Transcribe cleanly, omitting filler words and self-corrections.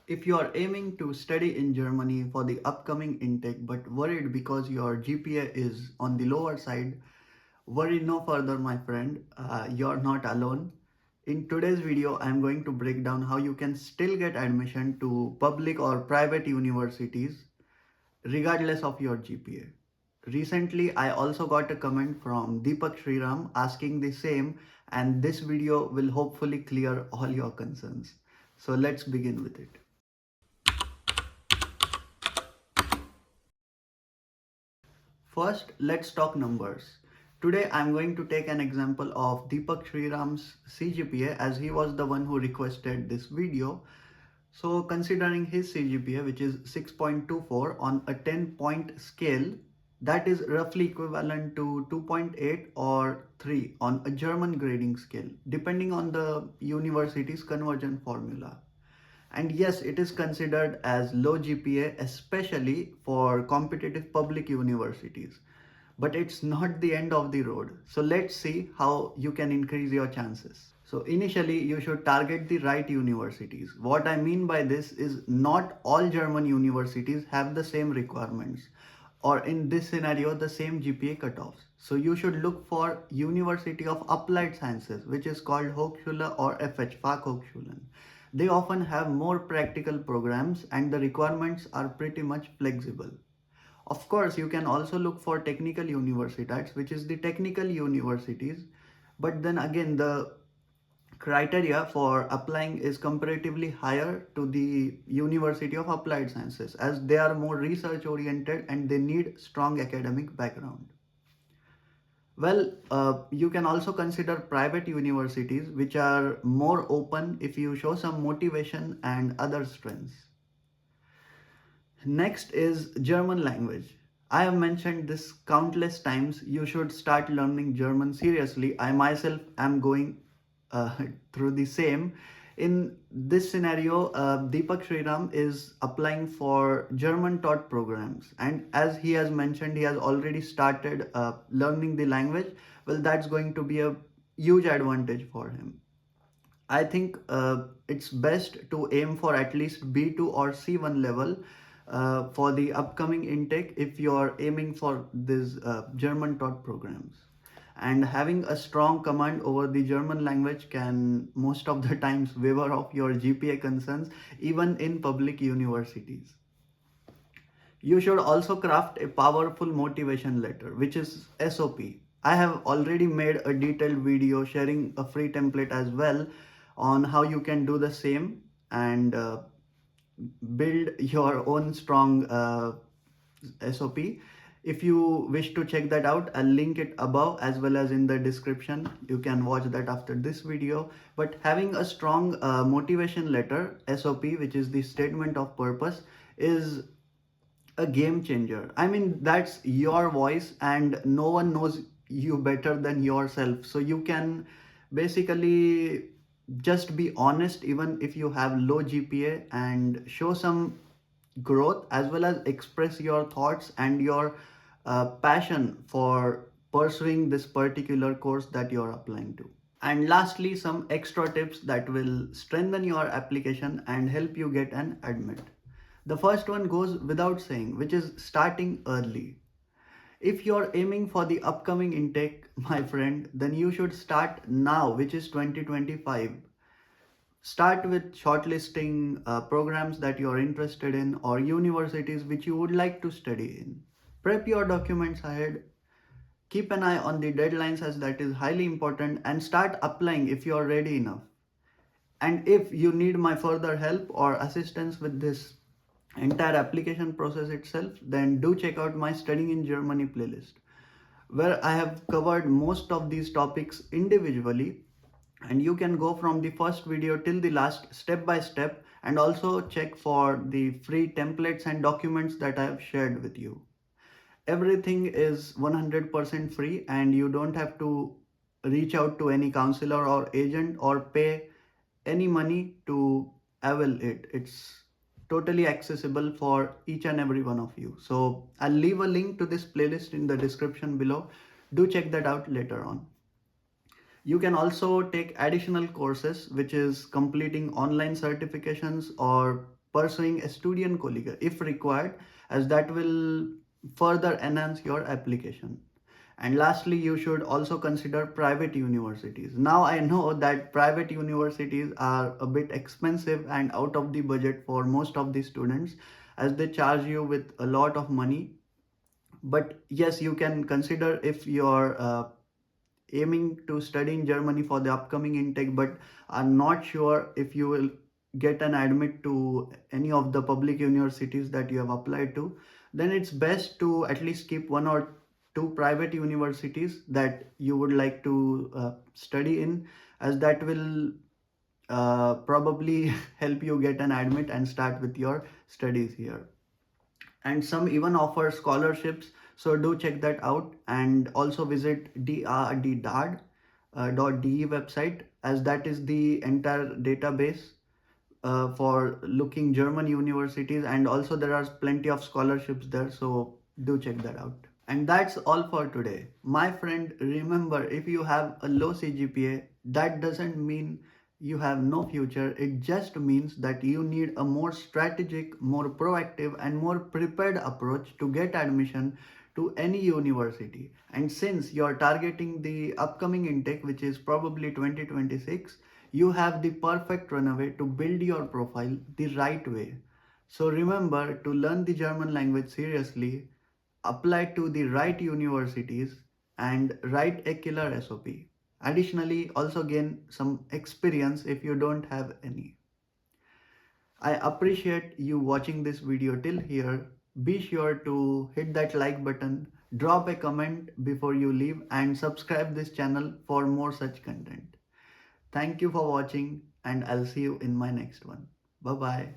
If you are aiming to study in Germany for the upcoming intake but worried because your GPA is on the lower side, worry no further, my friend. You're not alone. In today's video, I'm going to break down how you can still get admission to public or private universities regardless of your GPA. Recently, I also got a comment from Deepak Sriram asking the same, and this video will hopefully clear all your concerns. So let's begin with it. First, let's talk numbers. Today, I'm going to take an example of Deepak Sriram's CGPA as he was the one who requested this video. So, considering his CGPA, which is 6.24 on a 10-point scale, that is roughly equivalent to 2.8 or 3 on a German grading scale, depending on the university's conversion formula. And yes, it is considered as low GPA, especially for competitive public universities. But it's not the end of the road. So let's see how you can increase your chances. So initially, you should target the right universities. What I mean by this is not all German universities have the same requirements, or in this scenario, the same GPA cutoffs. So you should look for University of Applied Sciences, which is called Hochschule or FH, Fachhochschulen. They often have more practical programs and the requirements are pretty much flexible. Of course, you can also look for technical universities, which is the technical universities. But then again, the criteria for applying is comparatively higher to the University of Applied Sciences as they are more research oriented and they need strong academic background. Well, you can also consider private universities which are more open if you show some motivation and other strengths. Next is German language. I have mentioned this countless times. You should start learning German seriously. I myself am going uh, through the same. In this scenario, Deepak Sriram is applying for German taught programs. And as he has mentioned, he has already started learning the language. Well, that's going to be a huge advantage for him. I think it's best to aim for at least B2 or C1 level for the upcoming intake if you're aiming for these German taught programs. And having a strong command over the German language can most of the times waive off your GPA concerns even in public universities. You should also craft a powerful motivation letter, which is SOP. I have already made a detailed video sharing a free template as well on how you can do the same and build your own strong SOP. If you wish to check that out, I'll link it above as well as in the description. You can watch that after this video. But having a strong motivation letter, SOP, which is the statement of purpose, is a game changer. I mean, that's your voice, and no one knows you better than yourself. So you can basically just be honest, even if you have low GPA, and show some growth as well as express your thoughts and your passion for pursuing this particular course that you're applying to. And lastly, some extra tips that will strengthen your application and help you get an admit. The first one goes without saying, which is starting early. If you're aiming for the upcoming intake, my friend, then you should start now, which is 2025. Start with shortlisting programs that you're interested in or universities which you would like to study in. Prep your documents ahead. Keep an eye on the deadlines as that is highly important and start applying if you're ready enough. And if you need my further help or assistance with this entire application process itself, then do check out my Studying in Germany playlist, where I have covered most of these topics individually. And you can go from the first video till the last step by step and also check for the free templates and documents that I have shared with you. Everything is 100% free and you don't have to reach out to any counselor or agent or pay any money to avail it. It's totally accessible for each and every one of you. So I'll leave a link to this playlist in the description below. Do check that out later on. You can also take additional courses, which is completing online certifications or pursuing a student colleague if required, as that will further enhance your application. And lastly, you should also consider private universities. Now, I know that private universities are a bit expensive and out of the budget for most of the students, as they charge you with a lot of money. But yes, you can consider if you're aiming to study in Germany for the upcoming intake, but are not sure if you will get an admit to any of the public universities that you have applied to, then it's best to at least keep one or two private universities that you would like to study in, as that will probably help you get an admit and start with your studies here. And some even offer scholarships, so do check that out, and also visit the website, as that is the entire database for looking German universities, and also there are plenty of scholarships there, so do check that out. And that's all for today. My friend, remember, if you have a low CGPA, that doesn't mean you have no future. It just means that you need a more strategic, more proactive, and more prepared approach to get admission to any university. And since you're targeting the upcoming intake, which is probably 2026, you have the perfect runway to build your profile the right way. So remember to learn the German language seriously, apply to the right universities, and write a killer SOP. Additionally, also gain some experience if you don't have any. I appreciate you watching this video till here. Be sure to hit that like button, drop a comment before you leave, and subscribe this channel for more such content. Thank you for watching, and I'll see you in my next one. Bye bye.